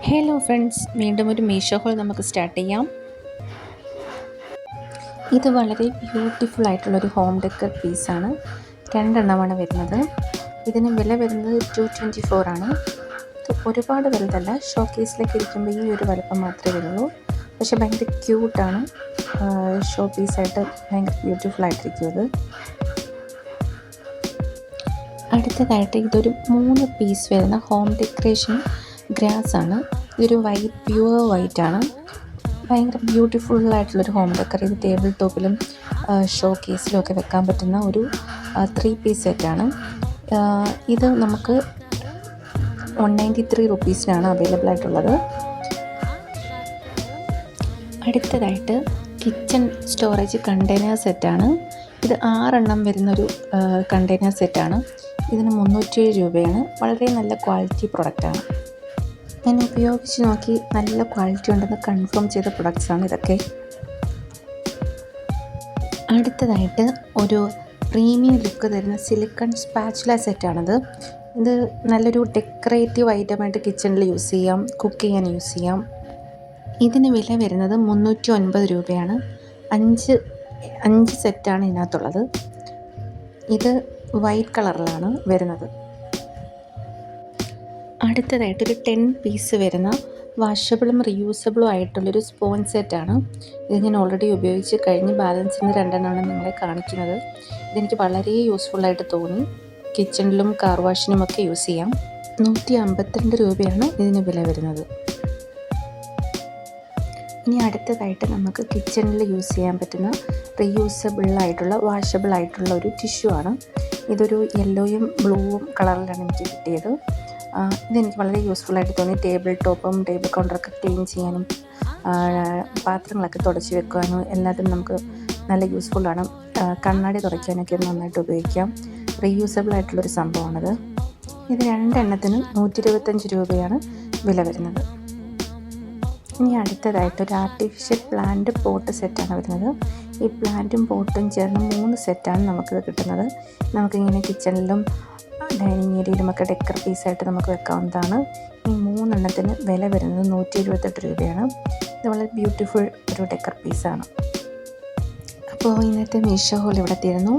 Hello friends, വീണ്ടും ഒരു Meesho whole നമുക്ക് സ്റ്റാർട്ട് ചെയ്യാം. ഇത് വളരെ ബ്യൂട്ടിഫുൾ ആയിട്ടുള്ളൊരു ഹോം ഡെക്കർ പീസാണ്. രണ്ടെണ്ണമാണ് വരുന്നത്. ഇതിന് വില വരുന്നത് 224 ആണ്. ഇത് ഒരുപാട് വലുതല്ല, ഷോ കേസിലൊക്കെ ഇരിക്കുമ്പോൾ ഈ ഒരു വലുപ്പം മാത്രമേ വരുള്ളൂ. പക്ഷെ ഭയങ്കര ക്യൂട്ടാണ്. ഷോ പീസായിട്ട് ഭയങ്കര ബ്യൂട്ടിഫുൾ ആയിട്ടിരിക്കും അത്. അടുത്തതായിട്ട് ഇതൊരു 3 പീസ് വരുന്ന ഹോം ഡെക്കറേഷൻ ഗ്രാസ് ആണ്. ഇതൊരു പ്യുവർ വൈറ്റ് ആണ്. ഭയങ്കര ബ്യൂട്ടിഫുള്ളായിട്ടുള്ളൊരു ഹോം ഡെക്കർ. ഇത് ടേബിൾ ടോപ്പിലും ഷോ കേസിലും ഒക്കെ വെക്കാൻ പറ്റുന്ന ഒരു 3 പീസ് സെറ്റാണ്. ഇത് നമുക്ക് 193 റുപ്പീസിനാണ് അവൈലബിൾ ആയിട്ടുള്ളത്. അടുത്തതായിട്ട് കിച്ചൺ സ്റ്റോറേജ് കണ്ടെയ്നർ സെറ്റാണ്. ഇത് 6 എണ്ണം വരുന്നൊരു കണ്ടെയ്നർ സെറ്റാണ്. ഇതിന് 307 രൂപയാണ്. വളരെ നല്ല ക്വാളിറ്റി പ്രൊഡക്റ്റാണ്. ഞാൻ ഉപയോഗിച്ച് നോക്കി നല്ല ക്വാളിറ്റി ഉണ്ടെന്ന് കൺഫേം ചെയ്ത പ്രൊഡക്ട്സാണ് ഇതൊക്കെ. അടുത്തതായിട്ട് ഒരു പ്രീമിയം ലുക്ക് തരുന്ന സിലിക്കൺ സ്പാച്ചുല സെറ്റാണിത്. ഇത് നല്ലൊരു ഡെക്കറേറ്റീവ് ഐറ്റമായിട്ട് കിച്ചണിൽ യൂസ് ചെയ്യാം, കുക്ക് ചെയ്യാൻ യൂസ് ചെയ്യാം. ഇതിന് വില വരുന്നത് 309 രൂപയാണ്. 5 സെറ്റാണ് ഇതിനകത്തുള്ളത്. ഇത് വൈറ്റ് കളറിലാണ് വരുന്നത്. അടുത്തതായിട്ടൊരു 10 പീസ് വരുന്ന വാഷബിളും റീയൂസബിളും ആയിട്ടുള്ളൊരു സ്പോൺ സെറ്റാണ്. ഇത് ഞാൻ ഓൾറെഡി ഉപയോഗിച്ച് കഴിഞ്ഞ് ബാലൻസിന് 2 എണ്ണമാണ് നിങ്ങളെ കാണിക്കുന്നത്. ഇതെനിക്ക് വളരെ യൂസ്ഫുള്ളായിട്ട് തോന്നി. കിച്ചണിലും കാർ വാഷിനുമൊക്കെ യൂസ് ചെയ്യാം. 152 രൂപയാണ് ഇതിന് വില വരുന്നത്. ഇനി അടുത്തതായിട്ട് നമുക്ക് കിച്ചണിൽ യൂസ് ചെയ്യാൻ പറ്റുന്ന റീയൂസബിളായിട്ടുള്ള വാഷബിളായിട്ടുള്ള ഒരു ടിഷ്യൂ ആണ്. ഇതൊരു യെല്ലോയും ബ്ലൂവും കളറിലാണ് എനിക്ക് കിട്ടിയത്. ഇതെനിക്ക് വളരെ യൂസ്ഫുള്ളായിട്ട് തോന്നി. ടേബിൾ ടോപ്പും ടേബിൾ കൗണ്ടറൊക്കെ ക്ലീൻ ചെയ്യാനും പാത്രങ്ങളൊക്കെ തുടച്ച് വെക്കാനും എല്ലാത്തിനും നമുക്ക് നല്ല യൂസ്ഫുള്ളാണ്. കണ്ണാടി തുടയ്ക്കാനൊക്കെ നന്നായിട്ട് ഉപയോഗിക്കാം. റീയൂസബിളായിട്ടുള്ളൊരു സംഭവമാണിത്. ഇത് 2 എണ്ണത്തിന് 125 രൂപയാണ് വില വരുന്നത്. ഇനി അടുത്തതായിട്ടൊരു ആർട്ടിഫിഷ്യൽ പ്ലാന്റ് പോട്ട് സെറ്റാണ് വരുന്നത്. ഈ പ്ലാന്റും പോട്ടും ചേർന്ന് 3 സെറ്റാണ് നമുക്കിത് കിട്ടുന്നത്. നമുക്കിങ്ങനെ കിച്ചണിലും ഡൈനിങ് ഏരിയയിലുമൊക്കെ ഡെക്കർ പീസായിട്ട് നമുക്ക് വെക്കാവുന്നതാണ്. ഈ 3 എണ്ണത്തിന് വില വരുന്നത് 178 രൂപയാണ്. ഇത് വളരെ ബ്യൂട്ടിഫുൾ ഒരു ഡെക്കർ പീസാണ്. അപ്പോൾ ഇന്നത്തെ മീഷോ ഹോൾ ഇവിടെ തീരുന്നു.